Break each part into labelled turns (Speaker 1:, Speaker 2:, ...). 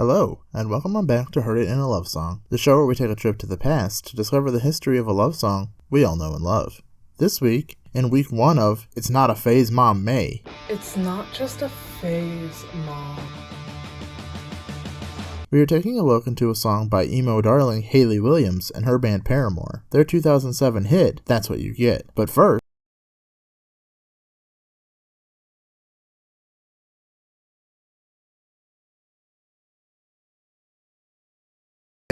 Speaker 1: Hello, and welcome on back to Heard It in a Love Song, the show where we take a trip to the past to discover the history of a love song we all know and love. This week, in week 1 of It's Not a Phase Mom May.
Speaker 2: It's not just a phase, Mom.
Speaker 1: We are taking a look into a song by emo darling Hayley Williams and her band Paramore, their 2007 hit, That's What You Get. But first,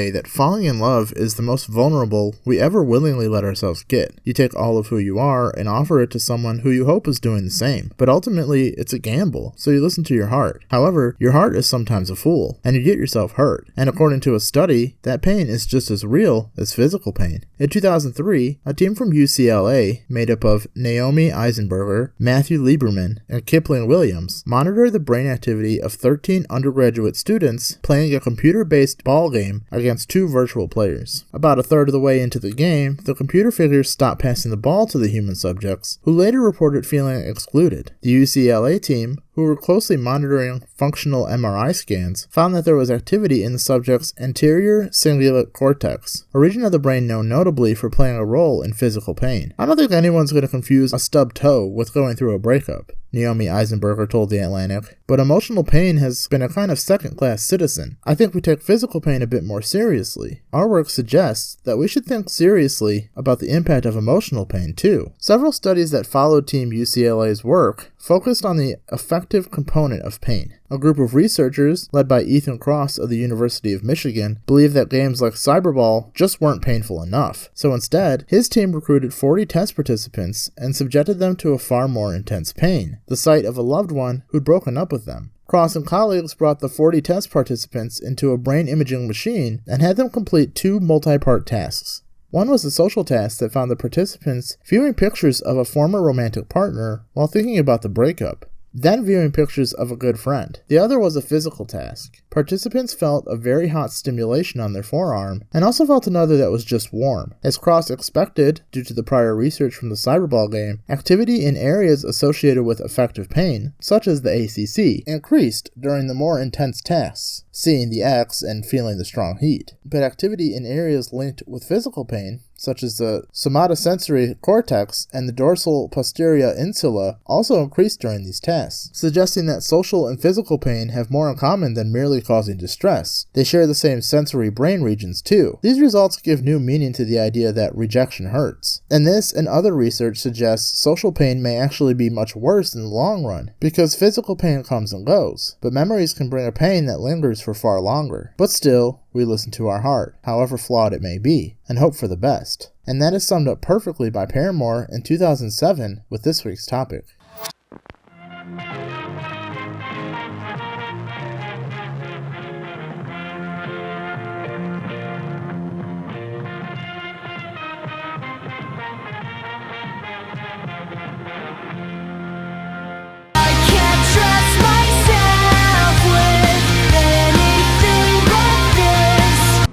Speaker 1: that falling in love is the most vulnerable we ever willingly let ourselves get. You take all of who you are and offer it to someone who you hope is doing the same. But ultimately, it's a gamble, so you listen to your heart. However, your heart is sometimes a fool, and you get yourself hurt. And according to a study, that pain is just as real as physical pain. In 2003, a team from UCLA, made up of Naomi Eisenberger, Matthew Lieberman, and Kipling Williams, monitored the brain activity of 13 undergraduate students playing a computer-based ball game against 2 virtual players. About a third of the way into the game, the computer figures stopped passing the ball to the human subjects, who later reported feeling excluded. The UCLA team, who were closely monitoring functional MRI scans, found that there was activity in the subject's anterior cingulate cortex, a region of the brain known notably for playing a role in physical pain. I don't think anyone's going to confuse a stubbed toe with going through a breakup, Naomi Eisenberger told The Atlantic, but emotional pain has been a kind of second-class citizen. I think we take physical pain a bit more seriously. Our work suggests that we should think seriously about the impact of emotional pain too. Several studies that followed Team UCLA's work focused on the affective component of pain. A group of researchers, led by Ethan Cross of the University of Michigan, believed that games like Cyberball just weren't painful enough. So instead, his team recruited 40 test participants and subjected them to a far more intense pain, the sight of a loved one who'd broken up with them. Cross and colleagues brought the 40 test participants into a brain imaging machine and had them complete 2 multi-part tasks. One was a social task that found the participants viewing pictures of a former romantic partner while thinking about the breakup, then viewing pictures of a good friend. The other was a physical task. Participants felt a very hot stimulation on their forearm, and also felt another that was just warm. As Cross expected, due to the prior research from the Cyberball game, activity in areas associated with affective pain, such as the ACC, increased during the more intense tasks, seeing the X and feeling the strong heat. But activity in areas linked with physical pain, such as the somatosensory cortex and the dorsal posterior insula, also increased during these tasks, suggesting that social and physical pain have more in common than merely causing distress. They share the same sensory brain regions too. These results give new meaning to the idea that rejection hurts. And this and other research suggests social pain may actually be much worse in the long run, because physical pain comes and goes, but memories can bring a pain that lingers for far longer. But still, we listen to our heart, however flawed it may be, and hope for the best. And that is summed up perfectly by Paramore in 2007 with this week's topic.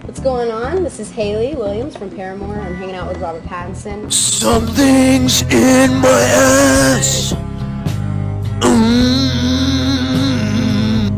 Speaker 3: What's going on? This is Hayley Williams from Paramore. I'm hanging out with Robert Pattinson.
Speaker 4: Something's in my ass.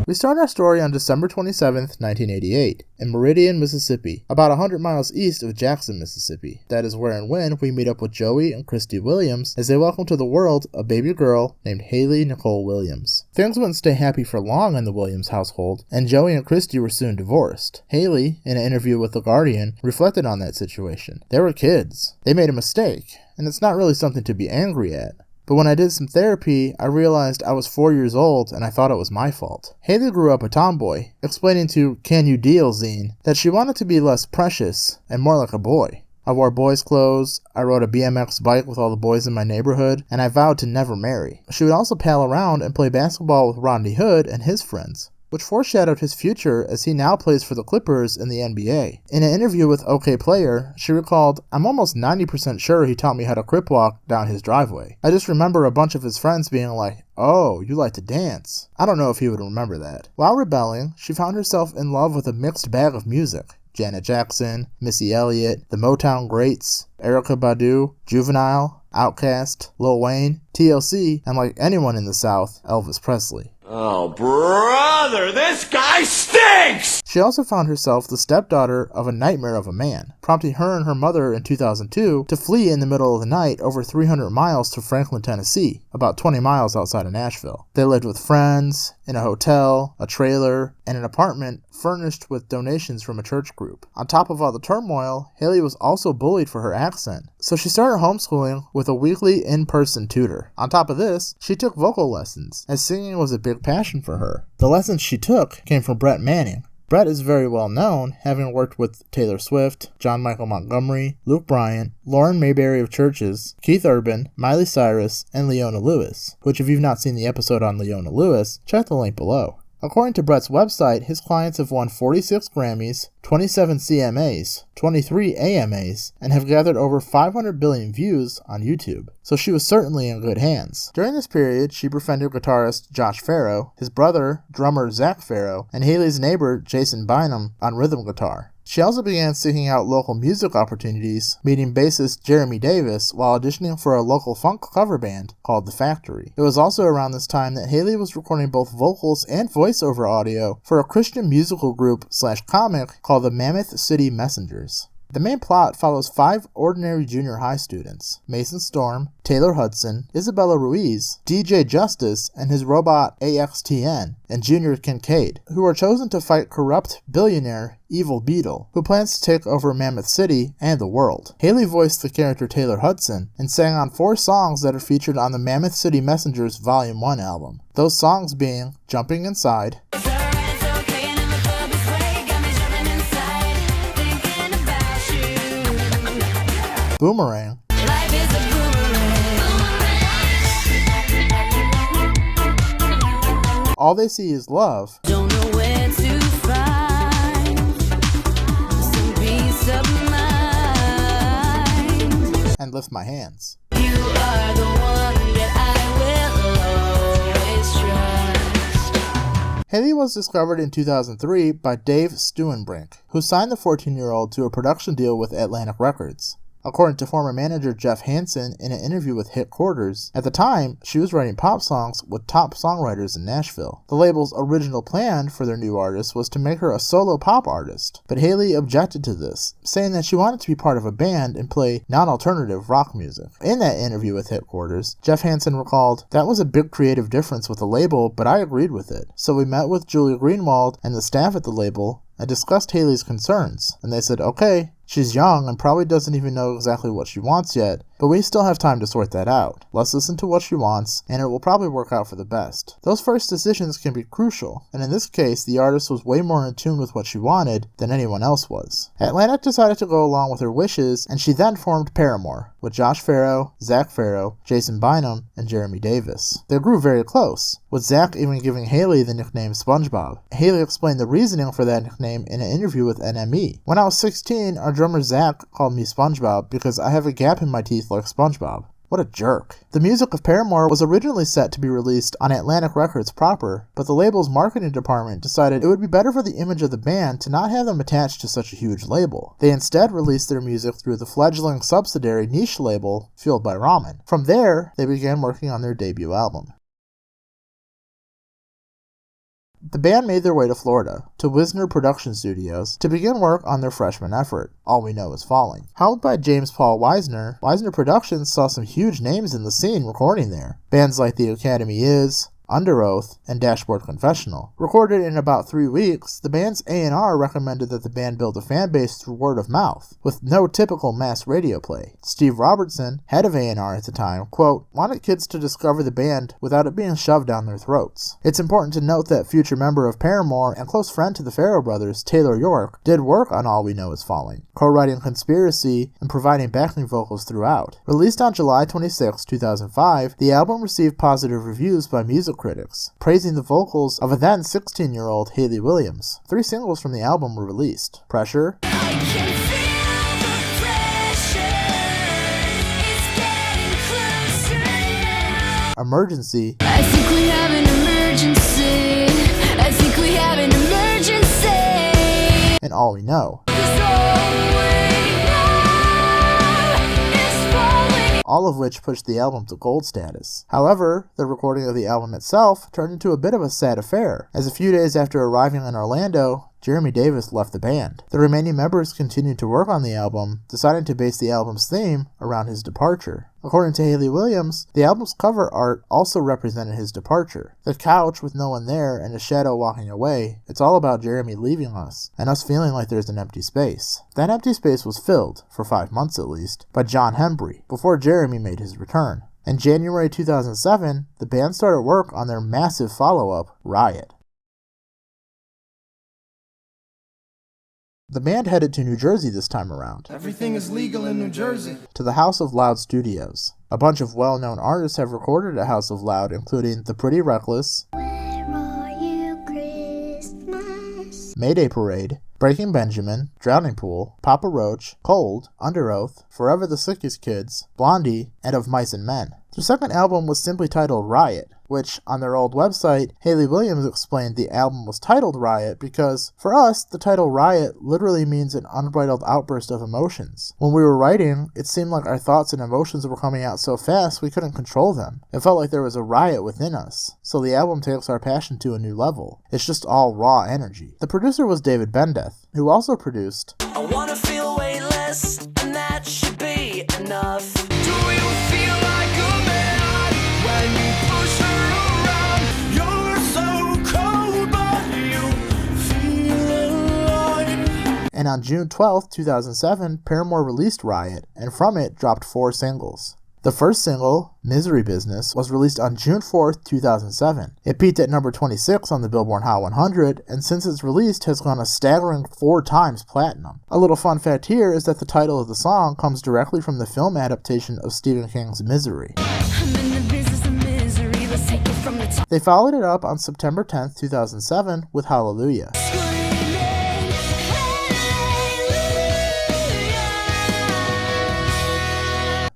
Speaker 1: We start our story on December 27th, 1988, in Meridian, Mississippi, about 100 miles east of Jackson, Mississippi. That is where and when we meet up with Joey and Christy Williams as they welcome to the world a baby girl named Hayley Nicole Williams. Things wouldn't stay happy for long in the Williams household, and Joey and Christy were soon divorced. Hayley, in an interview with The Guardian, reflected on that situation. They were kids. They made a mistake, and it's not really something to be angry at. But when I did some therapy, I realized I was 4 years old and I thought it was my fault. Hayley grew up a tomboy, explaining to Can You Deal zine that she wanted to be less precious and more like a boy. I wore boys' clothes, I rode a BMX bike with all the boys in my neighborhood, and I vowed to never marry. She would also pal around and play basketball with Rodney Hood and his friends, which foreshadowed his future as he now plays for the Clippers in the NBA. In an interview with OK Player, she recalled, "I'm almost 90% sure he taught me how to crip walk down his driveway. I just remember a bunch of his friends being like, 'Oh, you like to dance.' I don't know if he would remember that." While rebelling, she found herself in love with a mixed bag of music. Janet Jackson, Missy Elliott, the Motown greats, Erykah Badu, Juvenile, Outkast, Lil Wayne, TLC, and like anyone in the South, Elvis Presley.
Speaker 4: Oh, brother, this guy stinks!
Speaker 1: She also found herself the stepdaughter of a nightmare of a man, prompting her and her mother in 2002 to flee in the middle of the night over 300 miles to Franklin, Tennessee, about 20 miles outside of Nashville. They lived with friends, in a hotel, a trailer, and an apartment furnished with donations from a church group. On top of all the turmoil, Haley was also bullied for her accent, so she started homeschooling with a weekly in-person tutor. On top of this, she took vocal lessons, as singing was a big passion for her. The lessons she took came from Brett Manning. Brett is very well known, having worked with Taylor Swift, John Michael Montgomery, Luke Bryan, Lauren Mayberry of Churches, Keith Urban, Miley Cyrus, and Leona Lewis, which if you've not seen the episode on Leona Lewis, check the link below. According to Brett's website, his clients have won 46 Grammys, 27 CMAs, 23 AMAs, and have gathered over 500 billion views on YouTube, so she was certainly in good hands. During this period, she befriended guitarist Josh Farro, his brother, drummer Zach Farro, and Haley's neighbor Jason Bynum on rhythm guitar. She also began seeking out local music opportunities, meeting bassist Jeremy Davis while auditioning for a local funk cover band called The Factory. It was also around this time that Haley was recording both vocals and voiceover audio for a Christian musical group/comic called the Mammoth City Messengers. The main plot follows 5 ordinary junior high students: Mason Storm, Taylor Hudson, Isabella Ruiz, DJ Justice and his robot AXTN, and Junior Kincaid, who are chosen to fight corrupt billionaire Evil Beetle, who plans to take over Mammoth City and the world. Haley voiced the character Taylor Hudson and sang on 4 songs that are featured on the Mammoth City Messengers Volume 1 album. Those songs being Jumping Inside, Boomerang, All They See Is Love,
Speaker 5: Don't know where to find some peace of mind.
Speaker 1: and Lift My Hands.
Speaker 5: You are the one that I will always trust.
Speaker 1: Haley was discovered in 2003 by Dave Stewenbrink, who signed the 14-year-old to a production deal with Atlantic Records. According to former manager Jeff Hansen in an interview with Hit Quarters, at the time, she was writing pop songs with top songwriters in Nashville. The label's original plan for their new artist was to make her a solo pop artist, but Haley objected to this, saying that she wanted to be part of a band and play non-alternative rock music. In that interview with Hit Quarters, Jeff Hansen recalled, "That was a big creative difference with the label, but I agreed with it. So we met with Julia Greenwald and the staff at the label. I discussed Haley's concerns, and they said, okay, she's young and probably doesn't even know exactly what she wants yet, but we still have time to sort that out. Let's listen to what she wants, and it will probably work out for the best." Those first decisions can be crucial, and in this case, the artist was way more in tune with what she wanted than anyone else was. Atlantic decided to go along with her wishes, and she then formed Paramore, with Josh Farro, Zach Farro, Jason Bynum, and Jeremy Davis. They grew very close, with Zach even giving Haley the nickname SpongeBob. Haley explained the reasoning for that nickname in an interview with NME. "When I was 16, our drummer Zach called me SpongeBob because I have a gap in my teeth like SpongeBob." What a jerk. The music of Paramore was originally set to be released on Atlantic Records proper, but the label's marketing department decided it would be better for the image of the band to not have them attached to such a huge label. They instead released their music through the fledgling subsidiary niche label, Fueled by Ramen. From there, they began working on their debut album. The band made their way to Florida, to Wisner Production Studios, to begin work on their freshman effort, All We Know Is Falling. Helmed by James Paul Wisner, Wisner Productions saw some huge names in the scene recording there. Bands like The Academy Is, Under Oath, and Dashboard Confessional. Recorded in about 3 weeks, the band's A&R recommended that the band build a fan base through word of mouth, with no typical mass radio play. Steve Robertson, head of A&R at the time, quote, "wanted kids to discover the band without it being shoved down their throats." It's important to note that future member of Paramore and close friend to the Farro brothers, Taylor York, did work on All We Know Is Falling, co-writing Conspiracy and providing backing vocals throughout. Released on July 26, 2005, the album received positive reviews by music critics, praising the vocals of a then 16-year-old Haley Williams. 3 singles from the album were released: Pressure, Emergency,
Speaker 5: I think we have an emergency. I think we have an emergency.
Speaker 1: and All We Know.
Speaker 5: 'Cause all we know is falling.
Speaker 1: All of which pushed the album to gold status. However, the recording of the album itself turned into a bit of a sad affair, as a few days after arriving in Orlando, Jeremy Davis left the band. The remaining members continued to work on the album, deciding to base the album's theme around his departure. According to Hayley Williams, the album's cover art also represented his departure. The couch with no one there and a shadow walking away, it's all about Jeremy leaving us, and us feeling like there's an empty space. That empty space was filled, for 5 months at least, by John Hembry, before Jeremy made his return. In January 2007, the band started work on their massive follow-up, Riot. The band headed to New Jersey this time around.
Speaker 4: Everything is legal in New Jersey.
Speaker 1: To the House of Loud Studios. A bunch of well-known artists have recorded at House of Loud, including The Pretty Reckless,
Speaker 5: Where are you, Christmas?
Speaker 1: Mayday Parade, Breaking Benjamin, Drowning Pool, Papa Roach, Cold, Under Oath, Forever the Sickest Kids, Blondie, and Of Mice and Men. Their second album was simply titled Riot, which, on their old website, Hayley Williams explained the album was titled Riot because, for us, the title Riot literally means an unbridled outburst of emotions. When we were writing, it seemed like our thoughts and emotions were coming out so fast we couldn't control them. It felt like there was a riot within us, so the album takes our passion to a new level. It's just all raw energy. The producer was David Bendeth, who also produced
Speaker 4: I wanna feel weightless, and that should be enough. Do you feel like a man when you push her around? You're so cold, but you feel alive.
Speaker 1: And on June 12, 2007, Paramore released Riot, and from it dropped 4 singles. The first single, Misery Business, was released on June 4th, 2007. It peaked at number 26 on the Billboard Hot 100, and since its release has gone a staggering 4 times platinum. A little fun fact here is that the title of the song comes directly from the film adaptation of Stephen King's Misery.
Speaker 5: I'm in the business of misery. Let's take it from the top.
Speaker 1: They followed it up on September 10th, 2007 with Hallelujah.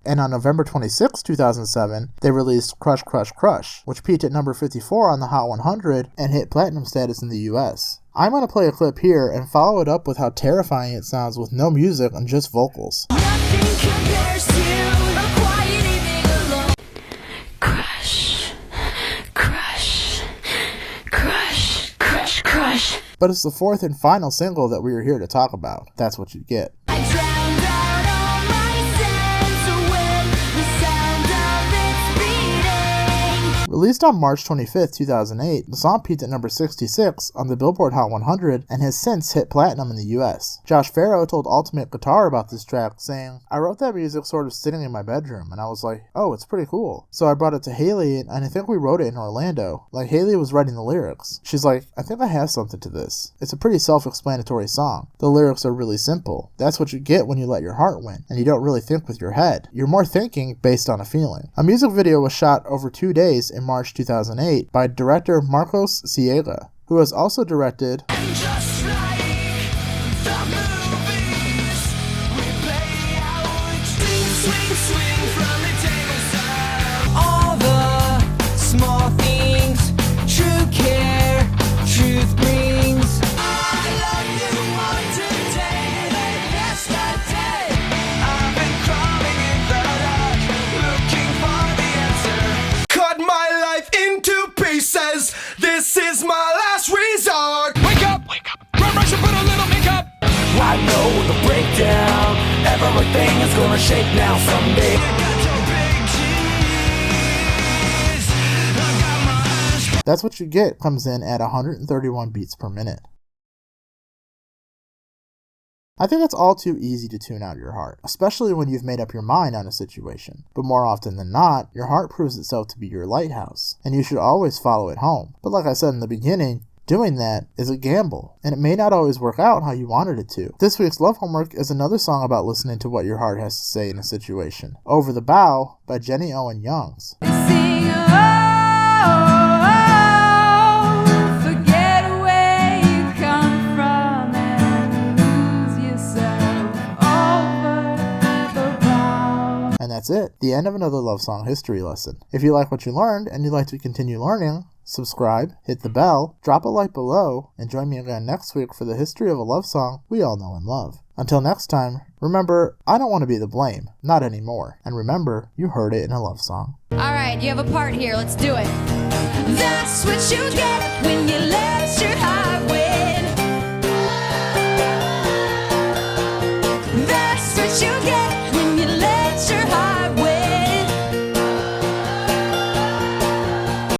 Speaker 1: And on November 26, 2007, they released Crush Crush Crush, which peaked at number 54 on the Hot 100 and hit platinum status in the US. I'm going to play a clip here and follow it up with how terrifying it sounds with no music and just vocals.
Speaker 5: Nothing compares to a quiet evening alone. Crush, crush, crush, crush, crush.
Speaker 1: But it's the 4th and final single that we are here to talk about. That's what you get.
Speaker 5: I drowned out all my sense when the sound of its beating.
Speaker 1: Released on March 25th, 2008, the song peaked at number 66 on the Billboard Hot 100 and has since hit platinum in the US. Josh Farrow told Ultimate Guitar about this track, saying, I wrote that music sort of sitting in my bedroom, and I was like, oh, it's pretty cool. So I brought it to Hayley, and I think we wrote it in Orlando. Like, Hayley was writing the lyrics. She's like, I think I have something to this. It's a pretty self-explanatory song. The lyrics are really simple. That's what you get when you let your heart win, and you don't really think with your head. You're more thinking based on a feeling. A music video was shot over 2 days in March 2008 by director Marcos Ciega, who has also directed
Speaker 4: And just like the movies, we play out. Swing, swing from the table side. All the small things, true care, truth brings. I love you more today than yesterday. I've been crawling in the dark, looking for the answer. Cut my life into pieces. This is my last resort. Wake up, rush and put a little makeup. I know the breakdown. Everything is gonna shake now someday.
Speaker 1: That's What You Get comes in at 131 beats per minute. I think it's all too easy to tune out your heart, especially when you've made up your mind on a situation. But more often than not, your heart proves itself to be your lighthouse, and you should always follow it home. But like I said in the beginning, doing that is a gamble, and it may not always work out how you wanted it to. This week's Love Homework is another song about listening to what your heart has to say in a situation. Over the Bow by Jenny Owen Youngs.
Speaker 5: Sing, oh, forget where you come from and lose yourself over the bow.
Speaker 1: And that's it, the end of another love song history lesson. If you like what you learned and you'd like to continue learning, subscribe, hit the bell, drop a like below, and join me again next week for the history of a love song we all know and love. Until next time, remember, I don't want to be the blame, not anymore. And remember, you heard it in a love song.
Speaker 5: Alright, you have a part here, let's do it. That's what you get when you let your heart